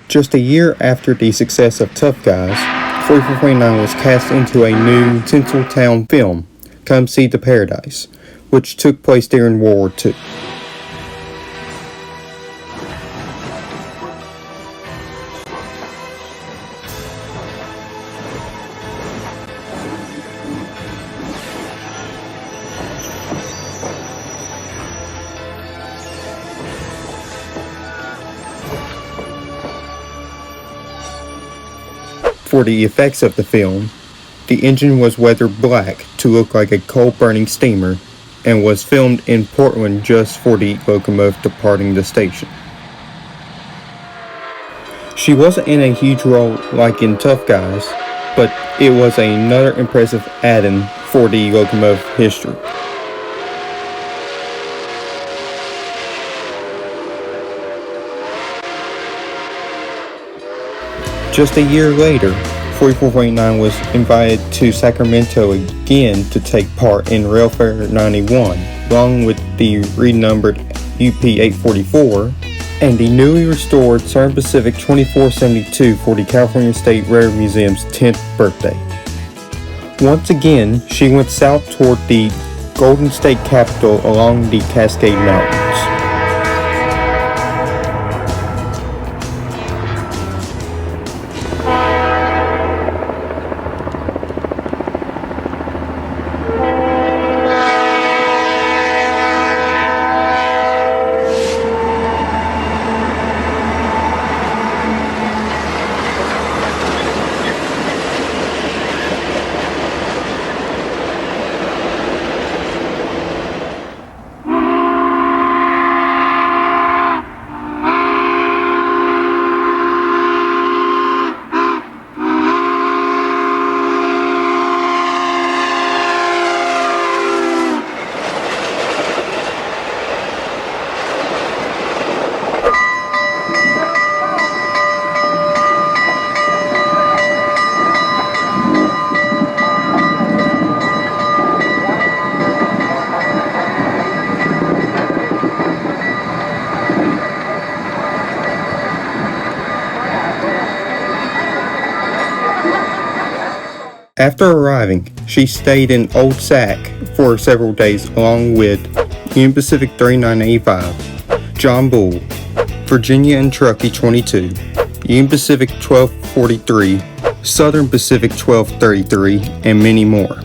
Just a year after the success of Tough Guys, 4449 was cast into a new Tinseltown film, Come See the Paradise, which took place during World War II. For the effects of the film, the engine was weathered black to look like a coal-burning steamer and was filmed in Portland just for the locomotive departing the station. She wasn't in a huge role like in Tough Guys, but it was another impressive add-in for the locomotive history. Just a year later, 4449 was invited to Sacramento again to take part in Railfair 91, along with the renumbered UP 844 and the newly restored Southern Pacific 2472 for the California State Railroad Museum's 10th birthday. Once again, she went south toward the Golden State Capitol along the Cascade Mountains. After arriving, she stayed in Old Sac for several days along with Union Pacific 3985, John Bull, Virginia and Truckee 22, Union Pacific 1243, Southern Pacific 1233, and many more.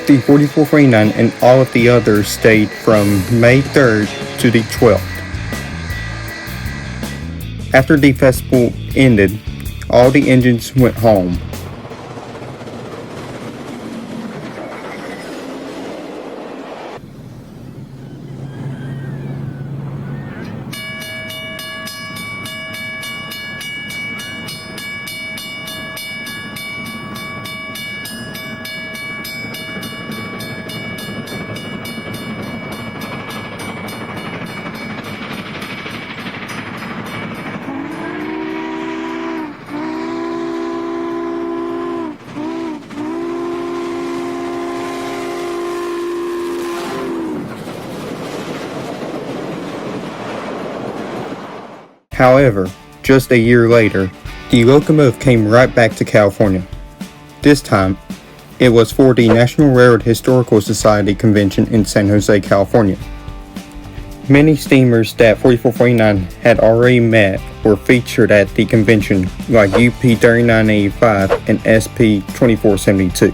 The 4449 and all of the others stayed from May 3rd to the 12th. After the festival ended, all the engines went home. However, just a year later, the locomotive came right back to California. This time, it was for the National Railroad Historical Society convention in San Jose, California. Many steamers that 4449 had already met were featured at the convention, like UP 3985 and SP 2472.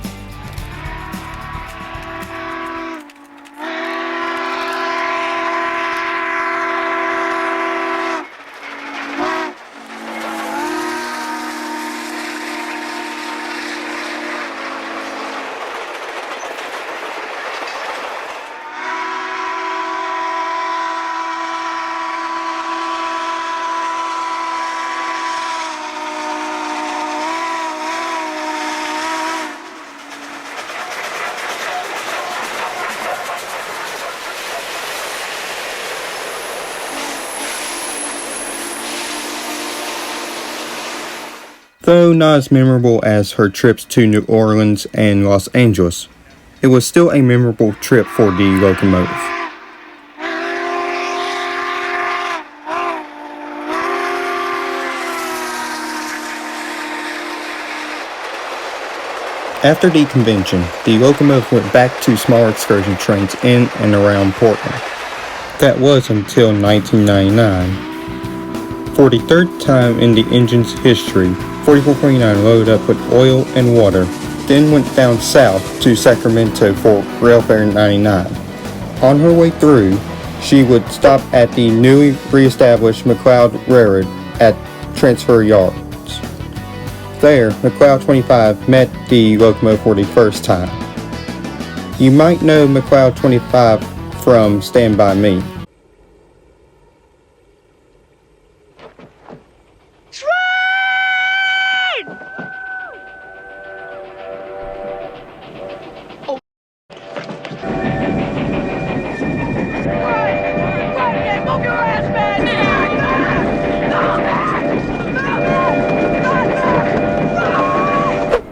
Though not as memorable as her trips to New Orleans and Los Angeles, it was still a memorable trip for the locomotive. After the convention, the locomotive went back to smaller excursion trains in and around Portland. That was until 1999. For the third time in the engine's history, 4449 loaded up with oil and water, then went down south to Sacramento for Railfare 99. On her way through, she would stop at the newly re-established McLeod Railroad at Transfer Yards. There, McLeod 25 met the locomotive for the first time. You might know McLeod 25 from Stand By Me.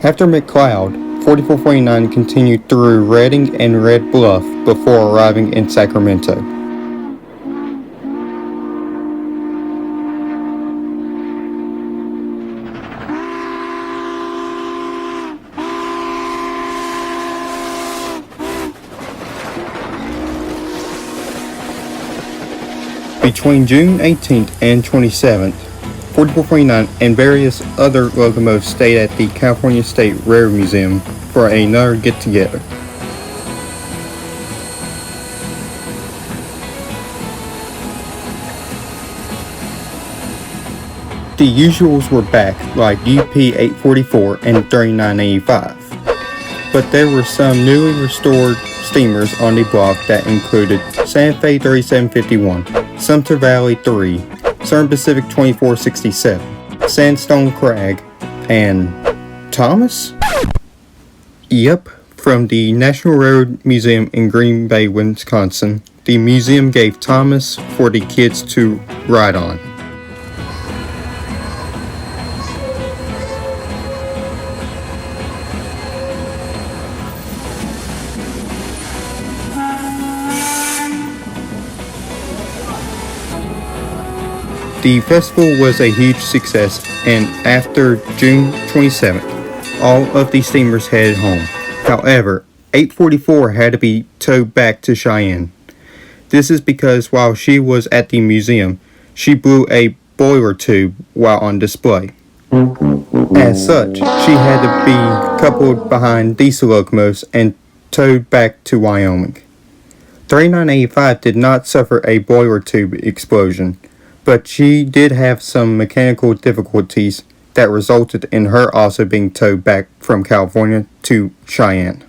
After McLeod, 4449 continued through Redding and Red Bluff before arriving in Sacramento. Between June 18th and 27th, 4449 and various other locomotives stayed at the California State Railroad Museum for another get-together. The usuals were back, like UP 844 and 3985, but there were some newly restored steamers on the block that included Santa Fe 3751, Sumter Valley 3, Southern Pacific 2467, Sandstone Crag, and Thomas? Yep, from the National Railroad Museum in Green Bay, Wisconsin, the museum gave Thomas for the kids to ride on. The festival was a huge success, and after June 27th, all of the steamers headed home. However, 844 had to be towed back to Cheyenne. This is because while she was at the museum, she blew a boiler tube while on display. As such, she had to be coupled behind diesel locomotives and towed back to Wyoming. 3985 did not suffer a boiler tube explosion, but she did have some mechanical difficulties that resulted in her also being towed back from California to Cheyenne.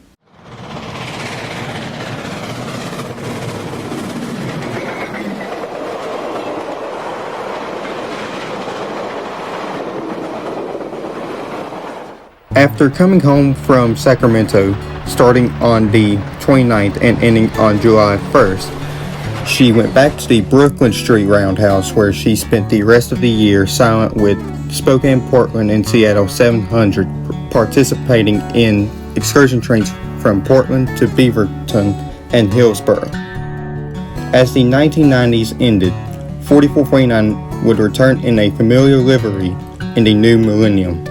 After coming home from Sacramento, starting on the 29th and ending on July 1st, she went back to the Brooklyn Street Roundhouse, where she spent the rest of the year silent with Spokane, Portland, and Seattle 700, participating in excursion trains from Portland to Beaverton and Hillsborough. As the 1990s ended, 4449 would return in a familiar livery in the new millennium.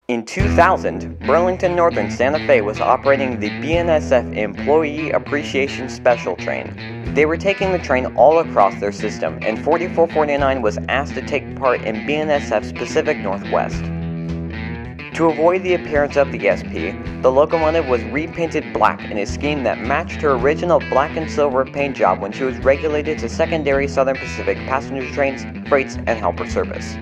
In 2000, Burlington Northern Santa Fe was operating the BNSF Employee Appreciation Special Train. They were taking the train all across their system, and 4449 was asked to take part in BNSF's Pacific Northwest. To avoid the appearance of the SP, the locomotive was repainted black in a scheme that matched her original black and silver paint job when she was regulated to secondary Southern Pacific passenger trains, freights, and helper service.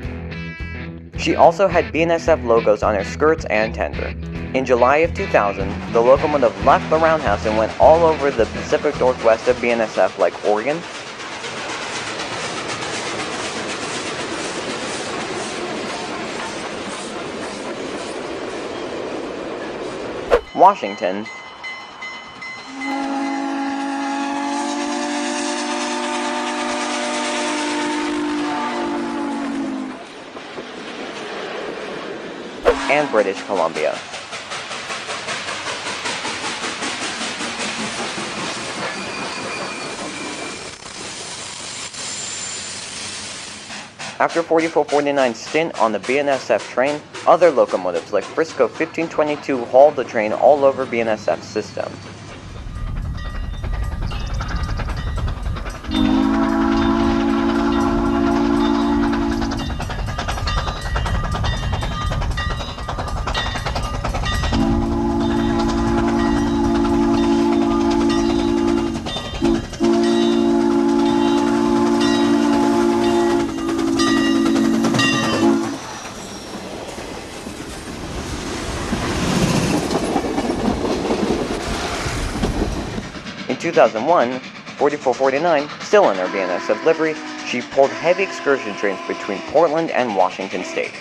She also had BNSF logos on her skirts and tender. In July of 2000, the locomotive left the roundhouse and went all over the Pacific Northwest of BNSF like Oregon, Washington, and British Columbia. After 4449's stint on the BNSF train, other locomotives like Frisco 1522 hauled the train all over BNSF's system. In 2001, 4449, still in her BNSF livery, she pulled heavy excursion trains between Portland and Washington State.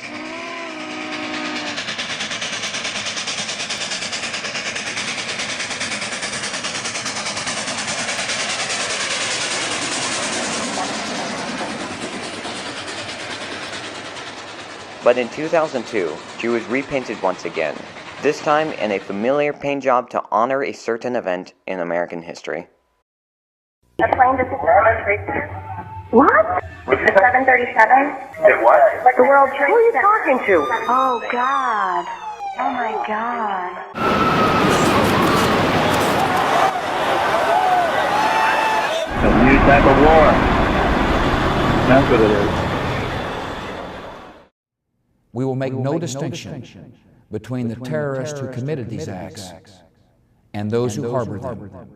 But in 2002, she was repainted once again, this time in a familiar paint job to honor a certain event in American history. A plane just what? The 737? What? The World Trade Center. Who are you talking to? Oh, God. Oh, my God. A new type of war. That's what it is. We will make no distinction between the terrorists who committed these acts and those who harbor them.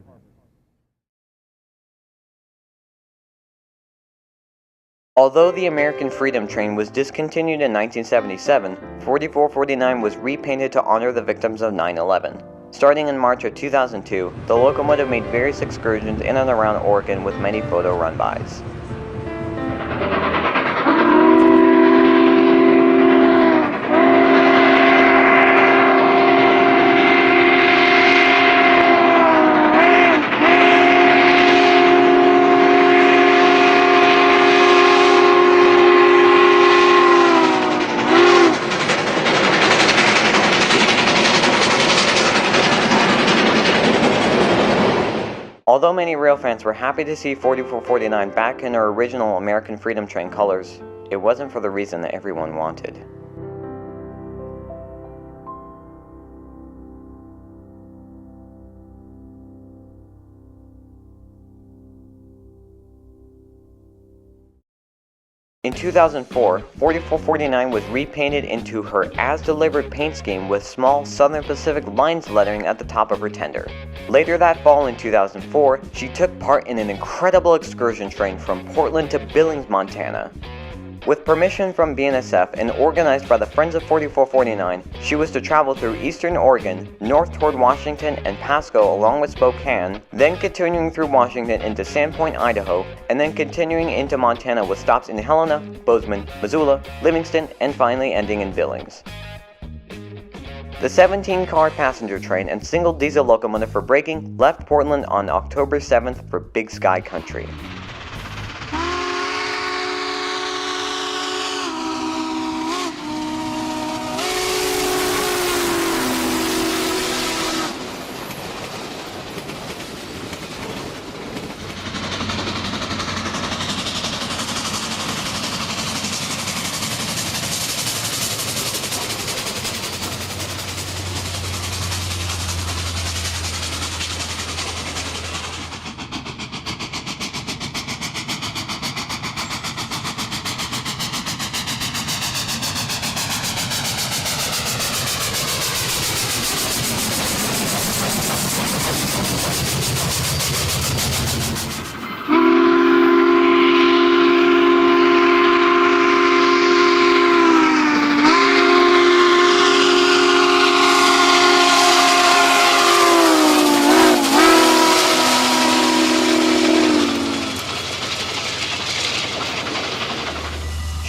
Although the American Freedom Train was discontinued in 1977, 4449 was repainted to honor the victims of 9/11. Starting in March of 2002, the locomotive made various excursions in and around Oregon with many photo run-bys. Although many rail fans were happy to see 4449 back in her original American Freedom Train colors, it wasn't for the reason that everyone wanted. In 2004, 4449 was repainted into her as-delivered paint scheme with small Southern Pacific Lines lettering at the top of her tender. Later that fall in 2004, she took part in an incredible excursion train from Portland to Billings, Montana. With permission from BNSF and organized by the Friends of 4449, she was to travel through eastern Oregon, north toward Washington and Pasco along with Spokane, then continuing through Washington into Sandpoint, Idaho, and then continuing into Montana with stops in Helena, Bozeman, Missoula, Livingston, and finally ending in Billings. The 17-car passenger train and single diesel locomotive for braking left Portland on October 7th for Big Sky Country.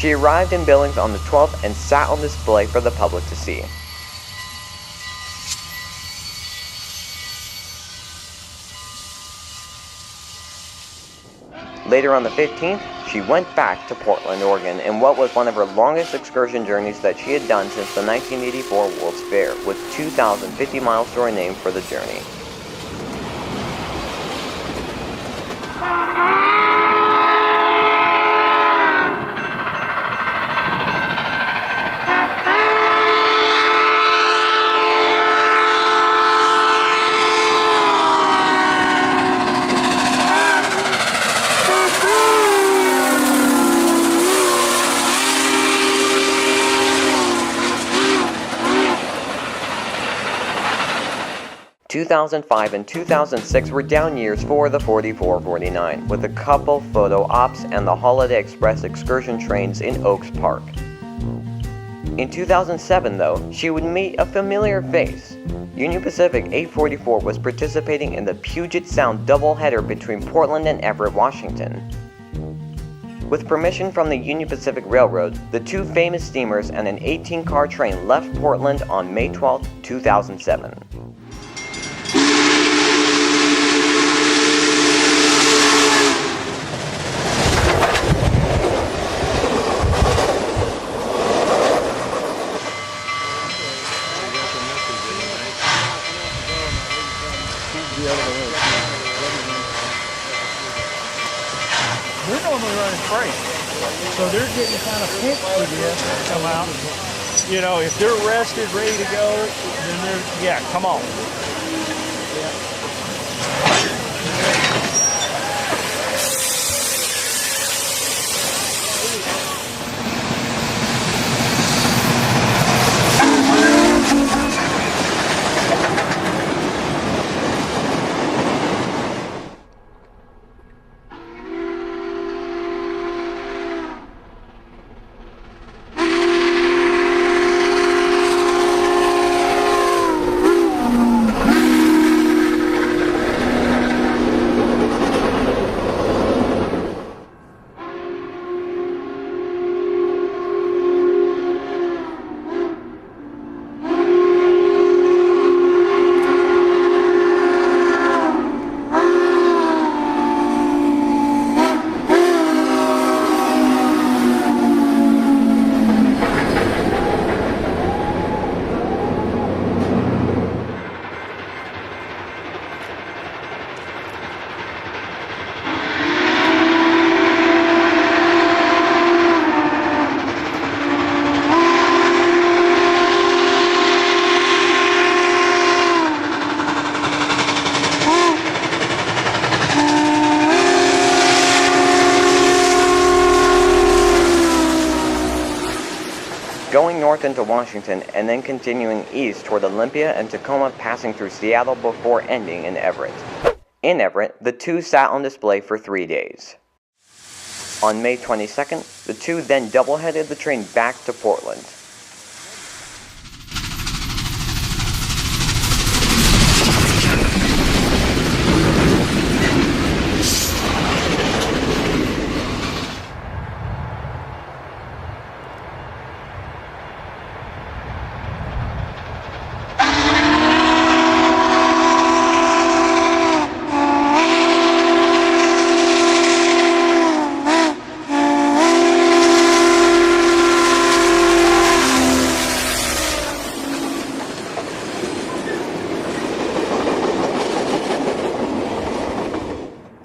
She arrived in Billings on the 12th and sat on display for the public to see. Later on the 15th, she went back to Portland, Oregon in what was one of her longest excursion journeys that she had done since the 1984 World's Fair, with 2,050 miles to her name for the journey. Two 2005 and 2006 were down years for the 4449, with a couple photo ops and the Holiday Express excursion trains in Oaks Park. In 2007, though, she would meet a familiar face. Union Pacific 844 was participating in the Puget Sound doubleheader between Portland and Everett, Washington. With permission from the Union Pacific Railroad, the two famous steamers and an 18-car train left Portland on May 12, 2007. They're normally running freight, so they're getting kind of pinched for this to come out. You know, if they're rested, ready to go, then they're, yeah, come on. Yeah. Going north into Washington and then continuing east toward Olympia and Tacoma, passing through Seattle before ending in Everett. In Everett, the two sat on display for 3 days. On May 22nd, the two then double-headed the train back to Portland.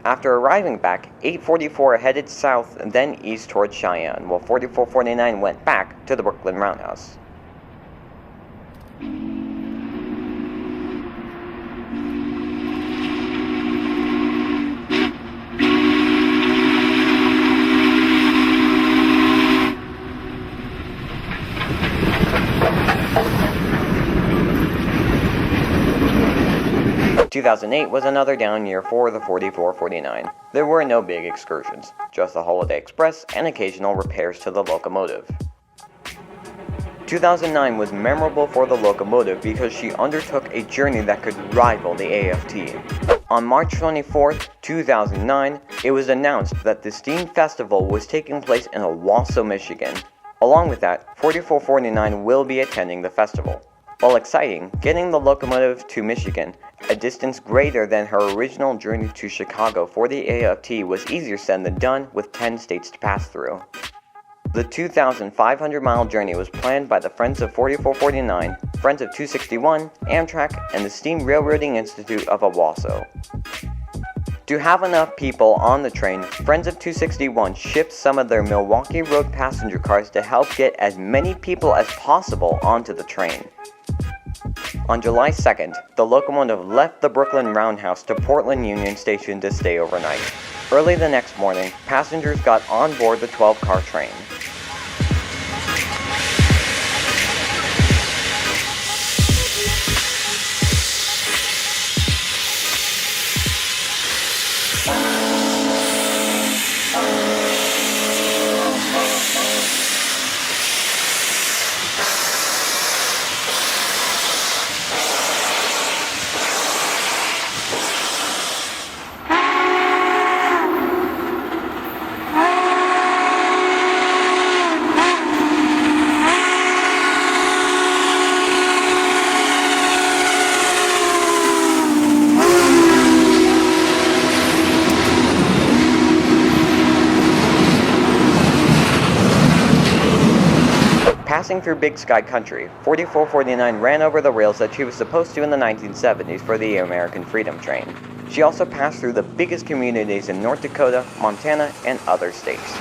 After arriving back, 844 headed south and then east toward Cheyenne, while 4449 went back to the Brooklyn Roundhouse. In 2008 was another down year for the 4449. There were no big excursions, just the Holiday Express and occasional repairs to the locomotive. 2009 was memorable for the locomotive because she undertook a journey that could rival the AFT. On March 24, 2009, it was announced that the Steam Festival was taking place in Owasso, Michigan. Along with that, 4449 will be attending the festival. While exciting, getting the locomotive to Michigan, a distance greater than her original journey to Chicago for the AFT, was easier said than done with 10 states to pass through. The 2,500-mile journey was planned by the Friends of 4449, Friends of 261, Amtrak, and the Steam Railroading Institute of Owasso. To have enough people on the train, Friends of 261 shipped some of their Milwaukee Road passenger cars to help get as many people as possible onto the train. On July 2nd, the locomotive left the Brooklyn Roundhouse to Portland Union Station to stay overnight. Early the next morning, passengers got on board the 12-car train. Passing through Big Sky Country, 4449 ran over the rails that she was supposed to in the 1970s for the American Freedom Train. She also passed through the biggest communities in North Dakota, Montana, and other states.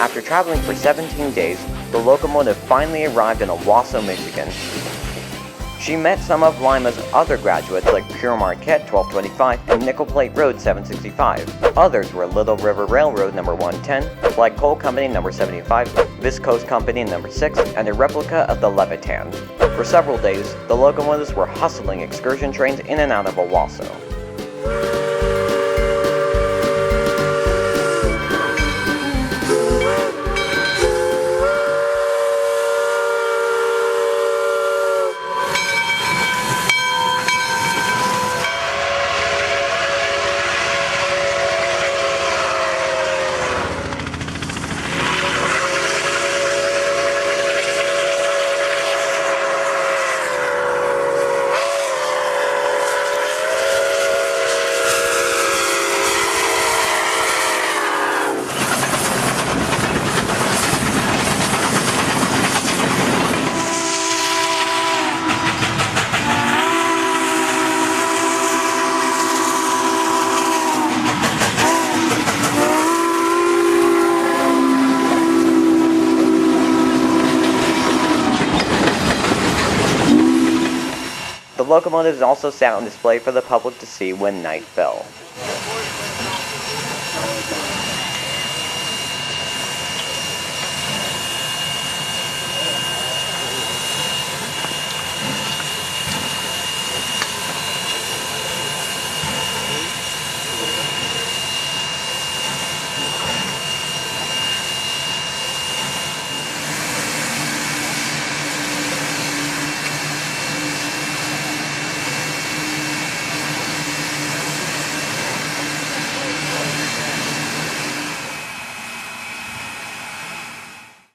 After traveling for 17 days, the locomotive finally arrived in Owasso, Michigan. She met some of Lima's other graduates like Pure Marquette 1225 and Nickel Plate Road 765. Others were Little River Railroad number 110, Flag Coal Company number 75, Viscose Company number 6, and a replica of the Levitan. For several days, the locomotives were hustling excursion trains in and out of Owasso. The locomotives also sat on display for the public to see when night fell.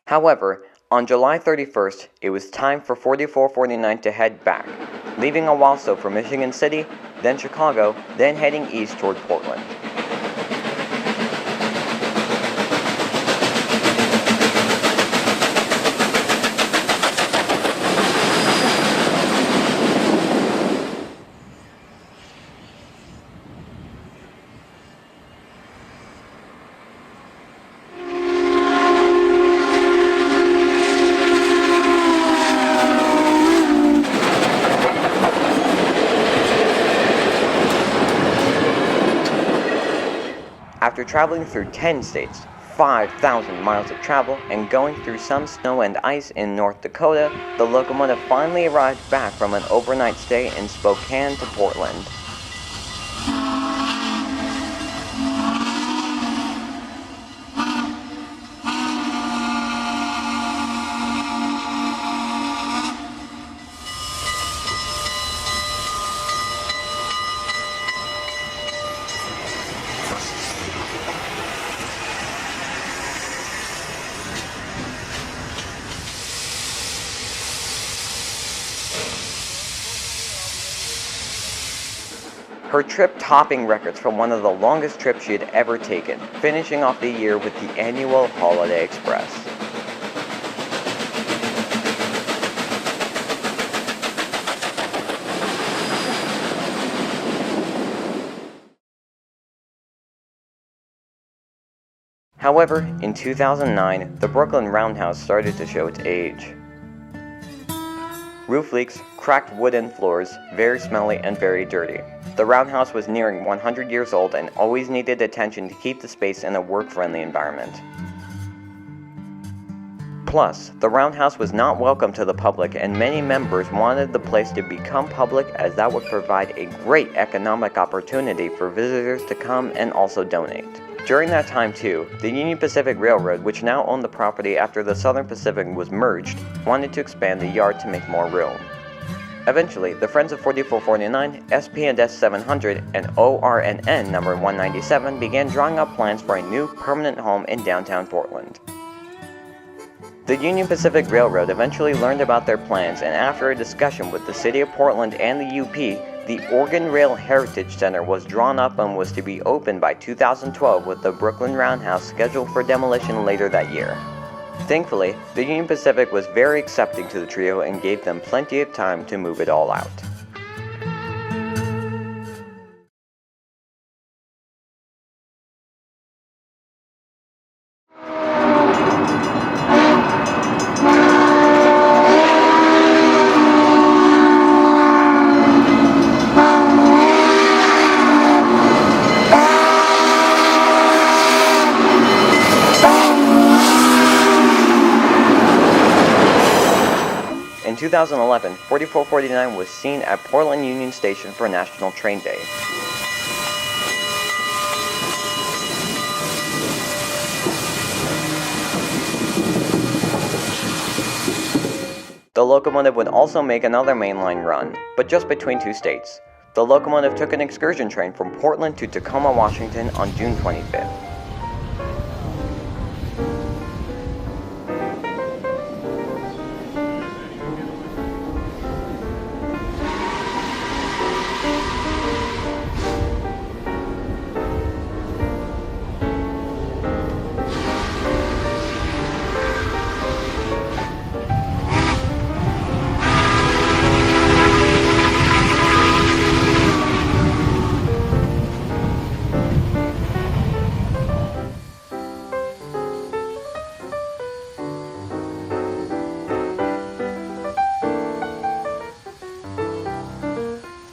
However, on July 31st, it was time for 4449 to head back, leaving Owasso for Michigan City, then Chicago, then heading east toward Portland. After traveling through 10 states, 5,000 miles of travel, and going through some snow and ice in North Dakota, the locomotive finally arrived back from an overnight stay in Spokane to Portland. Her trip topping records for one of the longest trips she had ever taken, finishing off the year with the annual Holiday Express. However, in 2009, the Brooklyn Roundhouse started to show its age. Roof leaks, cracked wooden floors, very smelly and very dirty. The Roundhouse was nearing 100 years old and always needed attention to keep the space in a work-friendly environment. Plus, the Roundhouse was not welcome to the public, and many members wanted the place to become public, as that would provide a great economic opportunity for visitors to come and also donate. During that time too, the Union Pacific Railroad, which now owned the property after the Southern Pacific was merged, wanted to expand the yard to make more room. Eventually, the Friends of 4449, SP&S 700, and ORNN number 197 began drawing up plans for a new permanent home in downtown Portland. The Union Pacific Railroad eventually learned about their plans, and after a discussion with the City of Portland and the UP, the Oregon Rail Heritage Center was drawn up and was to be opened by 2012, with the Brooklyn Roundhouse scheduled for demolition later that year. Thankfully, the Union Pacific was very accepting to the trio and gave them plenty of time to move it all out. In 2011, 4449 was seen at Portland Union Station for National Train Day. The locomotive would also make another mainline run, but just between two states. The locomotive took an excursion train from Portland to Tacoma, Washington on June 25th.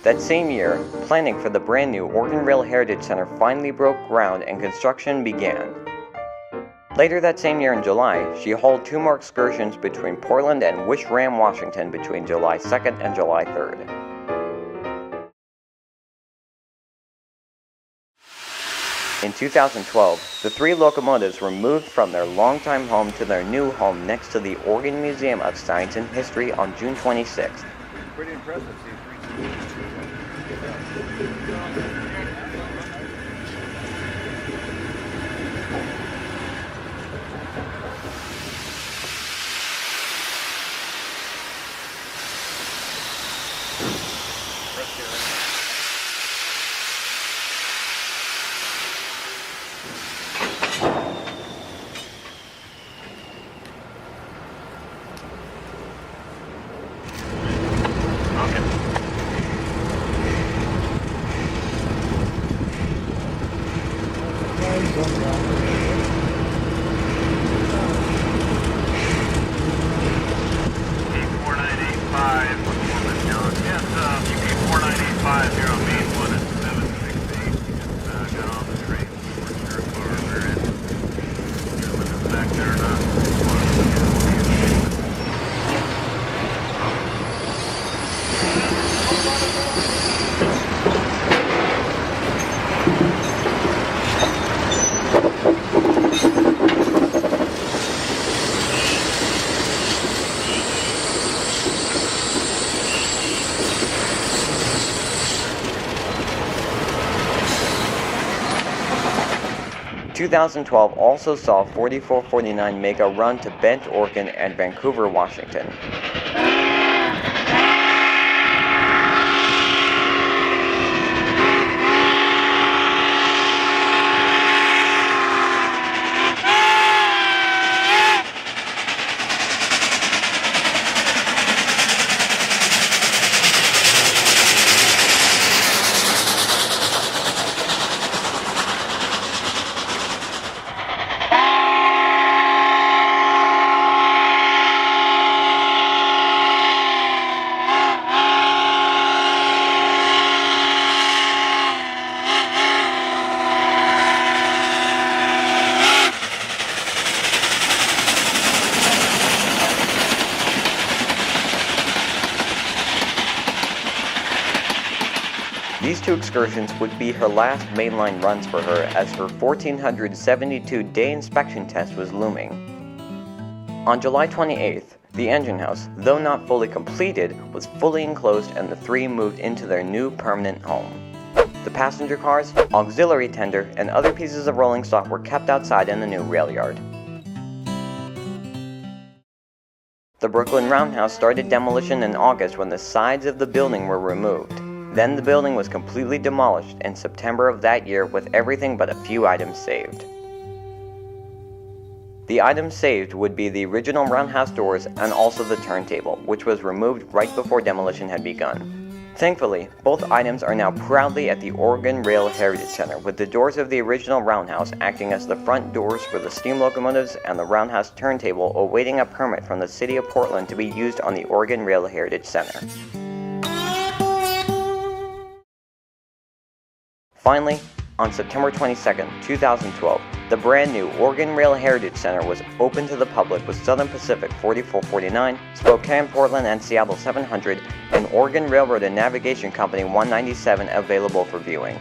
That same year, planning for the brand new Oregon Rail Heritage Center finally broke ground and construction began. Later that same year in July, she hauled 2 more excursions between Portland and Wish Ram, Washington between July 2nd and July 3rd. In 2012, the 3 locomotives were moved from their longtime home to their new home next to the Oregon Museum of Science and History on June 26th. Pretty impressive. 2012 also saw 4449 make a run to Bend, Oregon and Vancouver, Washington. These 2 excursions would be her last mainline runs for her, as her 1,472-day inspection test was looming. On July 28th, the engine house, though not fully completed, was fully enclosed and the 3 moved into their new permanent home. The passenger cars, auxiliary tender, and other pieces of rolling stock were kept outside in the new rail yard. The Brooklyn Roundhouse started demolition in August when the sides of the building were removed. Then the building was completely demolished in September of that year with everything but a few items saved. The items saved would be the original roundhouse doors and also the turntable, which was removed right before demolition had begun. Thankfully, both items are now proudly at the Oregon Rail Heritage Center, with the doors of the original roundhouse acting as the front doors for the steam locomotives and the roundhouse turntable awaiting a permit from the City of Portland to be used on the Oregon Rail Heritage Center. Finally, on September 22, 2012, the brand new Oregon Rail Heritage Center was open to the public with Southern Pacific 4449, Spokane, Portland, and Seattle 700, and Oregon Railroad and Navigation Company 197 available for viewing.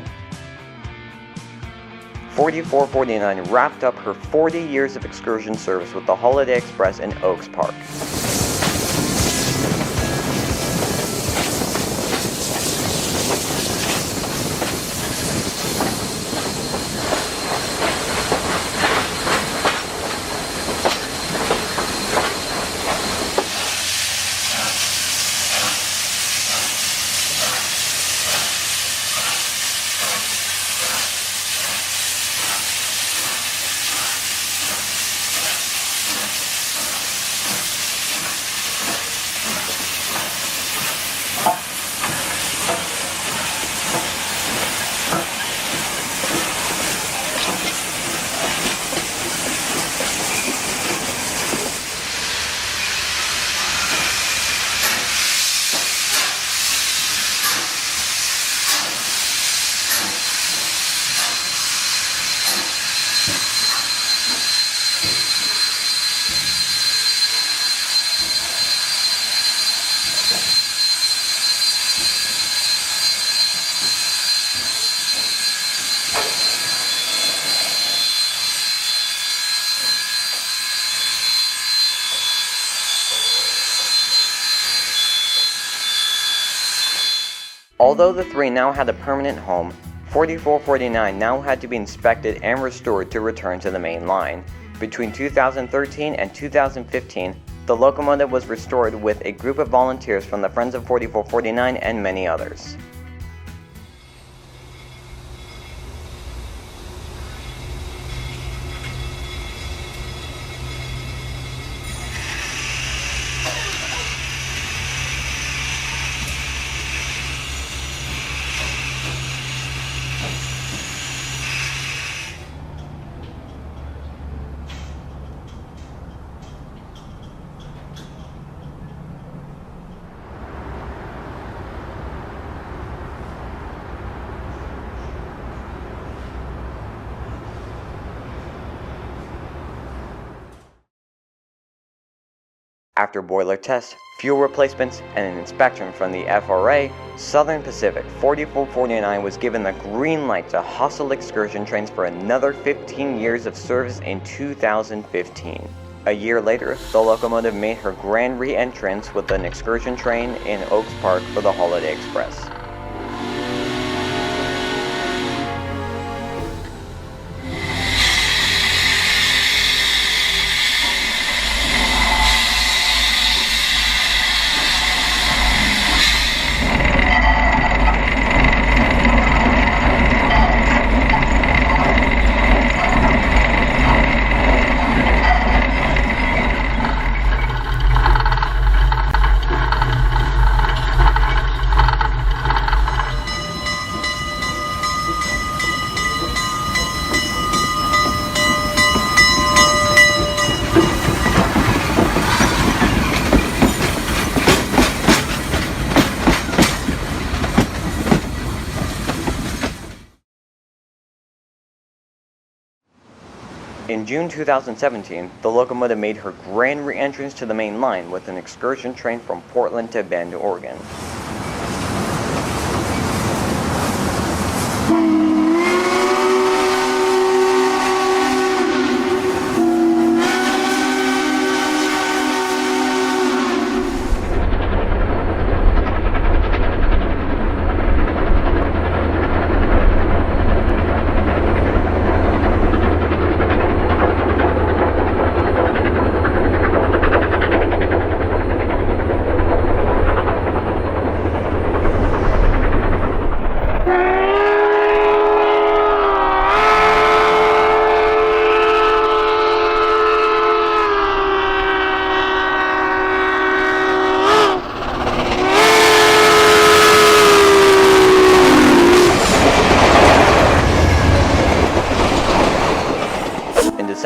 4449 wrapped up her 40 years of excursion service with the Holiday Express in Oaks Park. Although the three now had a permanent home, 4449 now had to be inspected and restored to return to the main line. Between 2013 and 2015, the locomotive was restored with a group of volunteers from the Friends of 4449 and many others. After boiler tests, fuel replacements, and an inspection from the FRA, Southern Pacific 4449 was given the green light to hustle excursion trains for another 15 years of service in 2015. A year later, the locomotive made her grand re-entrance with an excursion train in Oaks Park for the Holiday Express. In June 2017, the locomotive made her grand re-entrance to the main line with an excursion train from Portland to Bend, Oregon.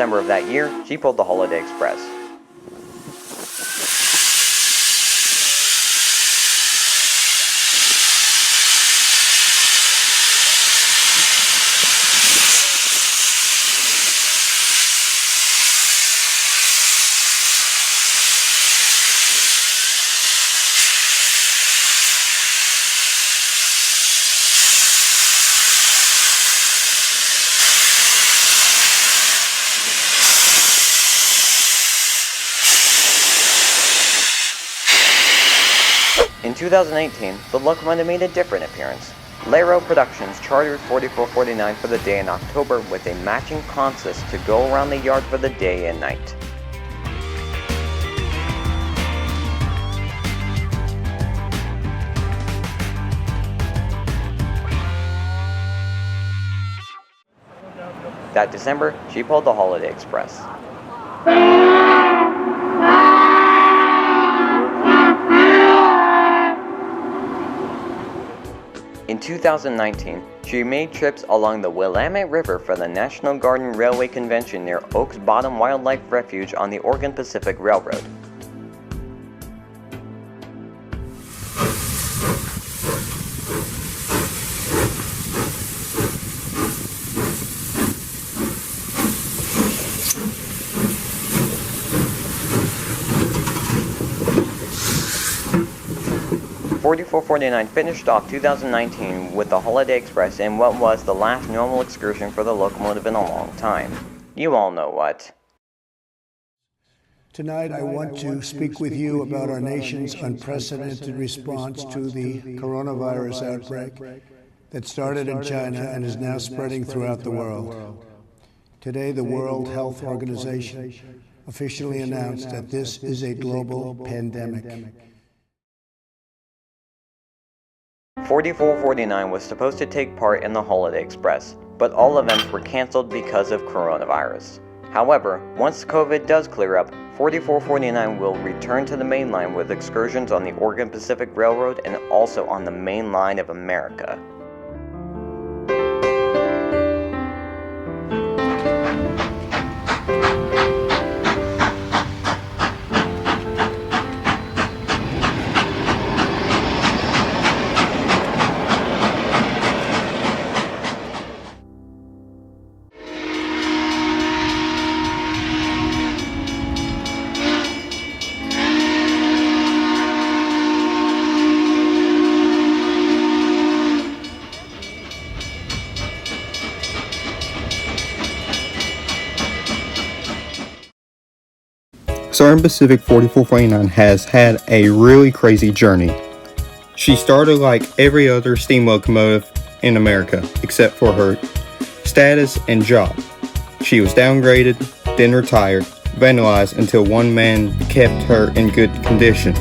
December of that year, she pulled the Holiday Express. In 2018, the locomotive made a different appearance. Laro Productions chartered 4449 for the day in October with a matching consist to go around the yard for the day and night. That December, she pulled the Holiday Express. In 2019, she made trips along the Willamette River for the National Garden Railway Convention near Oaks Bottom Wildlife Refuge on the Oregon Pacific Railroad. .4449 finished off 2019 with the Holiday Express in what was the last normal excursion for the locomotive in a long time. You all know what. Tonight, I want to speak with you about our nation's unprecedented response to the coronavirus outbreak that started in China and is now spreading throughout the world. Today, the World Health Organization officially announced that this is a global pandemic. 4449 was supposed to take part in the Holiday Express, but all events were canceled because of coronavirus. However, once COVID does clear up, 4449 will return to the main line with excursions on the Oregon Pacific Railroad and also on the main line of America. Southern Pacific 4449 has had a really crazy journey. She started like every other steam locomotive in America, except for her status and job. She was downgraded, then retired, vandalized until one man kept her in good condition.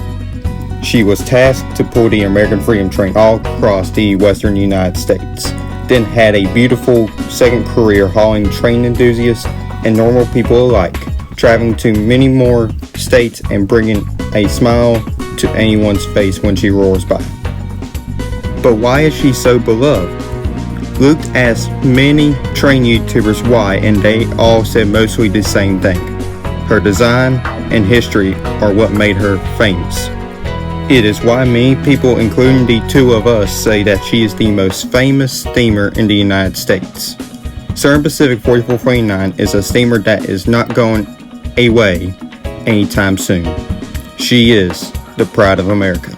She was tasked to pull the American Freedom Train all across the western United States, then had a beautiful second career hauling train enthusiasts and normal people alike, traveling to many more states and bringing a smile to anyone's face when she roars by. But why is she so beloved? Luke asked many train YouTubers why, and they all said mostly the same thing. Her design and history are what made her famous. It is why many people, including the two of us, say that she is the most famous steamer in the United States. Southern Pacific 4449 is a steamer that is not going away anytime soon. She is the pride of America.